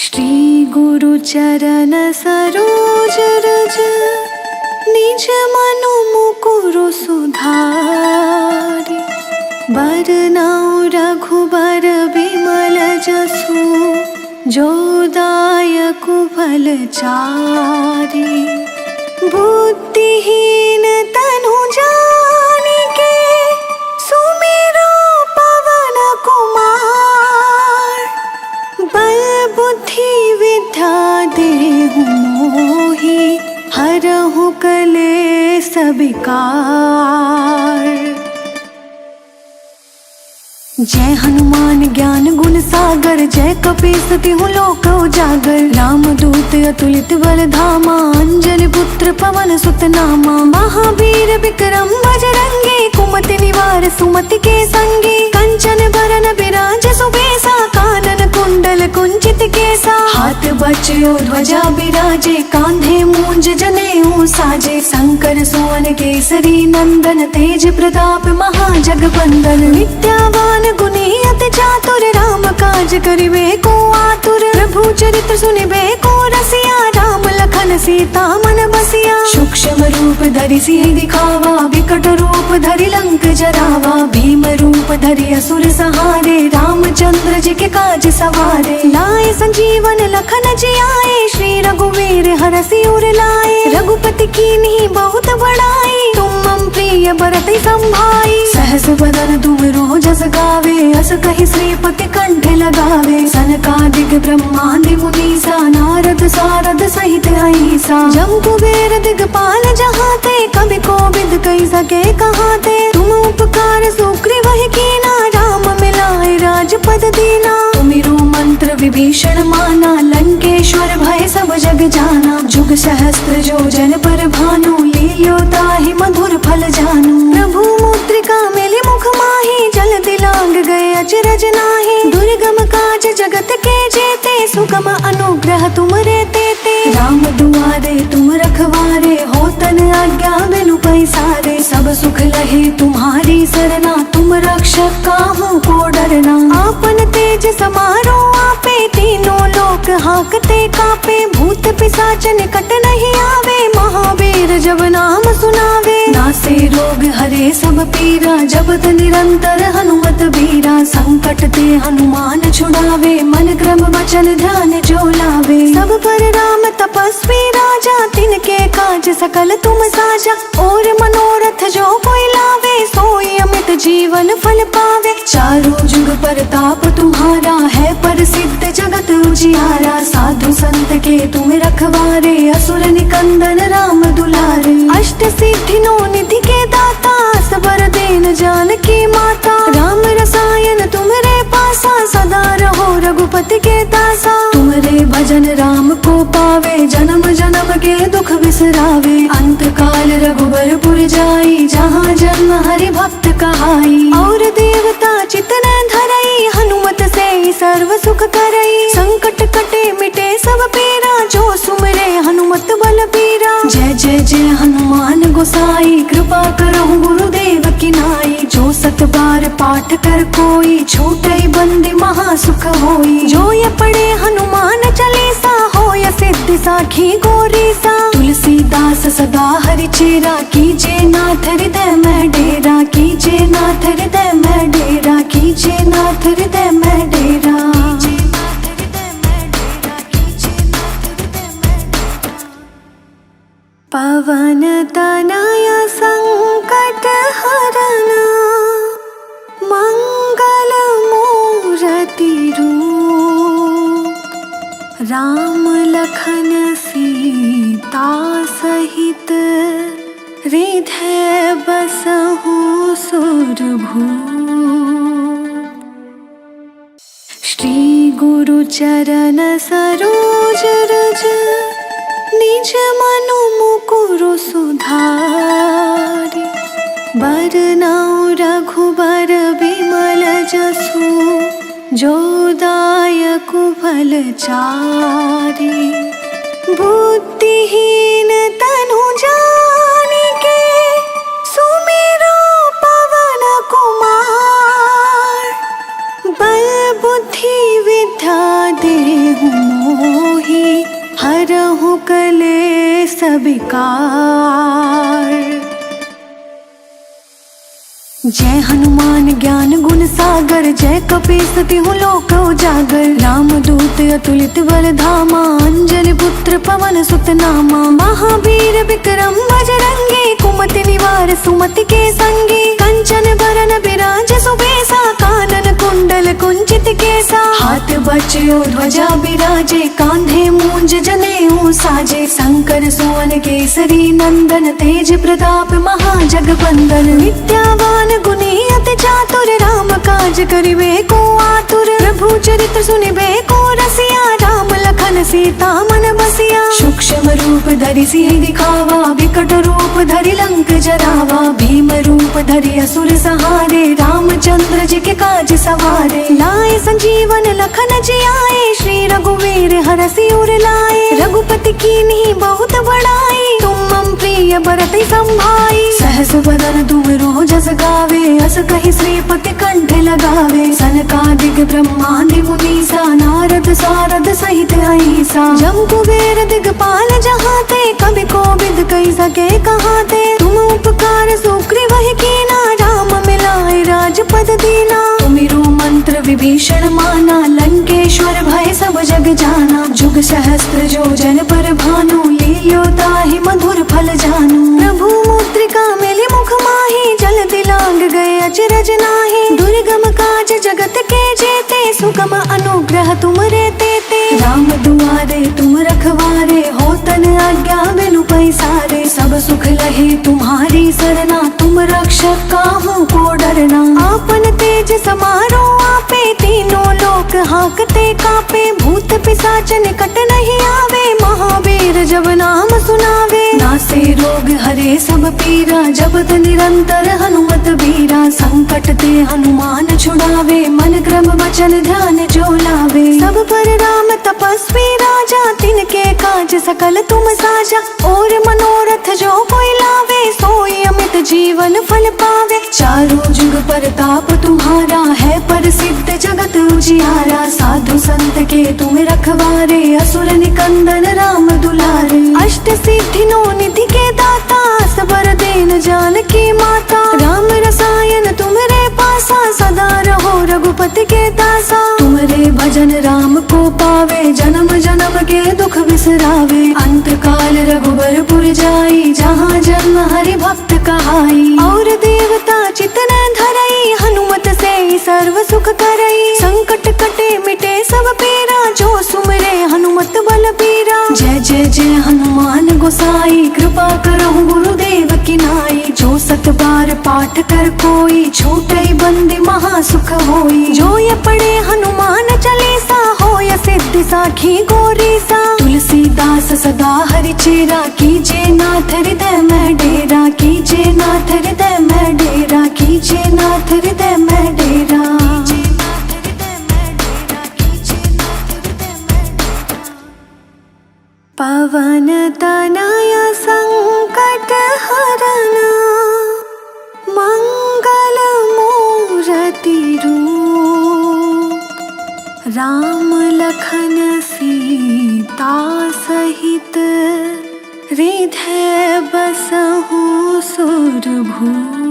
श्री गुरु चरण सरोज रज निज मनु मुकुरु सुधारि। बरनउँ रघुबर बिमल जसु जो दायकु फल चारि। बुद्धिहीन तनु जानिके सुमिरो पवन कुमार। बल बुद्धि विद्या देहु मोहि हरहु कलेस विकार। जय हनुमान ज्ञान गुण सागर जय कपीस तिहुँ लोक उजागर। राम दूत अतुलित बल धामा अंजनी पुत्र पवन सुत नामा। महावीर विक्रम बजरंगी कुमति निवार सुमति के संगी। कंचन बरन बिराज सुबेसा कानन कुंडल कुंचित केसा। हाथ बज्र ध्वजा बिराजे कांधे मूंज जनेऊ साजे। शंकर सुवन केसरी नंदन तेज प्रताप महाजगवंदन। विद्यावान गुणी अति चातुर राम काज करिबे को आतुर। प्रभु चरित्र सुनिबे को रसिया राम लखन सीता मन बसिया। सूक्ष्म रूप धरि सिंह दिखावा विकट रूप धरि लंक जरावा। भीम रूप धरि असुर सहारे रामचंद्र जी के काज सवारे। लाए संजीवन लखन जियाए श्री रघुवीर हरषि उर लाए। रघुपति कीन्ही बहुत बड़ाई तुम मम प्रिय भरत संभाई। सहस बदन तुम जस गावे अस कहि श्रीपति कंठ लगावे। सनकादिक ब्रह्मादि मुनीसा नारद सारद सहित अहिसा। जम कुबेर दिगपाल जहाते कवि कोविद कहि सके कहाते। तुम उपकार सुग्रीव ही कीना राम मिलाए राजपद दीना। तुमिरो मंत्र विभीषण माना लंकेश्वर भय सब जग जाना। जुग सहस्त्र जो जन पर भानु लील्यो ताहि मधुर फल जानू। प्रभु मुद्रिका मिली मुख माहि जल दिलांग गए अचरज नाही। दुर्गम काज जगत के जेते सुगम अनुग्रह तुमरे तेते। राम दुआरे तुम रखवारे होतन आज्ञा बिनु पैसारे। सब सुख लहे तुम्हारी सरना तुम रक्षक काहू को डरना। आपन तेज समारो आपे तीनों लोक हाकते कापे। भूत पिशाच निकट नहीं आवे महावीर जब नाम सुनावे। नासे रोग हरे सब पीरा जपत निरंतर हनुमत बीरा। संकट ते हनुमान छुड़ावे मन क्रम वचन ध्यान जो लावे। सब पर राम तपस्वी राजा तिनके काज सकल तुम साजा। और मनोरथ जो कोई लावे सोई अमित जीवन फल पावे। चारों जुग परताप तुम्हारा है प्रसिद्ध जगत उजियारा। साधु संत के तुम रखवारे असुर निकंदन राम दुलारे। अष्ट सिद्धि नौ निधि के दाता सबर दीन जानकी माता। राम रसायन तुमरे पासा सदा रहो रघुपति के दासा। तुमरे भजन राम को पावे जन्म जन्म के दुख बिसरावे। अंत काल रघुबर पुर जाई जहाँ जन्म हरि भक्त कहाई। और देवता चितन धरई हनुमत से सर्व सुख करई। संकट कटे मिटे सब पीरा जो सुमरे हनुमत बल पीरा। जय जय जय हनुमान गोसाई कृपा करहु गुरुदेव की नाई। जो सत बार पाठ कर कोई छूटई बंदी महासुख होई। जो ये पढ़े हनुमान चालीसा होय सिद्धि साखी गौरीसा। तुलसीदास सदा हरि चेरा कीजे नाथ हृदय में डेरा। कीजे नाथ हृदय में डेरा कीजे नाथ हृदय में डेरा। पवन तनय संकट हरना मंगल मूरति रूप। राम लखन सीता सहित हृदय बसहु सुरभूप। श्री गुरु चरण सरोज रज निज मनु मुकुरु सुधारि। बरनउँ रघुबर बिमल जसु जो दायकु फल चारि। बुद्धिहीन तनु जानिके सुमिरो पवन कुमार। बल बुद्धि विद्या देहु करहु कलेस बिकार। जय हनुमान ज्ञान गुण सागर, जय कपीस तिहुँ लोक उजागर। राम दूत अतुलित बल धामा, अंजनी पुत्र पवन सुत नामा। महावीर विक्रम बजरंगी, कुमति निवार सुमति के संगी। कंचन बरन बिराज सुबेसा, कानन कुंडल कुंचित केसा। हाथ बज्र ध्वजा बिराजे, कांधे मूंज जनेऊ साजे। शंकर सुवन केसरी नंदन, तेज प्रताप महाजगवंदन। विद्यावान गुणी अति चातुर, राम काज करिबे को आतुर। प्रभु चरित्र सुनिबे को रसिया, राम लखन सीता मन बसिया। सूक्ष्म रूप धरि सिंह दिखावा, विकट रूप धरि लंक जरावा। भीम रूप धरि असुर सहारे, रामचंद्र जी के काज सवारे। लाए संजीवन लखन जियाए, श्री रघुवीर हरषि उर लाए। रघुपति कीन्ही बहुत बड़ाई, तुम मम प्रिय भरत संभाई। सहस वदन तुम जस गावे, अस कहि श्रीपति कंठ लगावे। सनकादिक ब्रह्मादि मुनीसा, नारद सारद सहित अहिसा। जम कुबेर दिगपाल जहाते, कवि कोविद कहि सके कहाते। तुम उपकार सुग्रीव ही कीना, राम मिलाए राजपद दीना। तुमिरो मंत्र विभीषण माना, लंकेश्वर भय सब जग जाना। जुग सहस्त्र जो जन पर भानु, लील्यो ताहि मधुर फल जानू। प्रभु मुद्रिका मिली मुख माही, जल दिलांग गए अचरज नाही। दुर्गम काज जगत के जेते, सुगम अनुग्रह तुमरे तेते। राम दुआरे तुम रखवारे, होतन आज्ञा बिनु पैसारे। सब सुख लहे तुम्हारी सरना, तुम रक्षक काहू को डरना। आपन तेज समारो आपे, तीनों लोक हाकते कापे। भूत पिशाच निकट नहीं आवे, महावीर जब नाम सुनावे। नासे रोग हरे सब पीरा, जपत निरंतर हनुमत बीरा। संकट ते हनुमान छुड़ावे, मन क्रम वचन ध्यान जो लावे। सब पर राम तपस्वी राजा, तिनके काज सकल तुम साजा। और मनोरथ जो कोई लावे, सोई अमित जीवन फल पावे। चारों जुग परताप तुम्हारा, है प्रसिद्ध जगत उजियारा। साधु संत के तुम रखवारे, असुर निकंदन राम दुलारे। अष्ट सिद्धि नौ निधि के दाता, सबर देन जानकी माता। राम रसायन तुमरे पासा, सदा रहो रघुपति के दासा। तुमरे भजन राम को पावे, जन्म जन्म के दुख बिसरावे। अंत काल रघुबरपुर जाई, जहाँ जन्म हरि भक्त कहाई। और देवता चितन धरई, हनुमत से सर्व सुख करई। संकट कटे मिटे सब पीरा, जो सुमरे हनुमत बल पीरा। जय जय जय हनुमान गोसाई, कृपा करहु गुरुदेव की नाई। जो सत बार पाठ कर कोई, छूटई बंदी महासुख होई। जो ये पढ़े हनुमान चालीसा, होय सिद्धि साखी गौरी सा। तुलसीदास सदा हरि चेरा, कीजे नाथ हृदय में डेरा। कीजे नाथ हृदय में डेरा, कीजे नाथ हृदय में डेरा। पवन तनय संकट हरना, मंगल मूरति रूप। राम लखन सीता सहित, हृदय बसहु सुरभूप।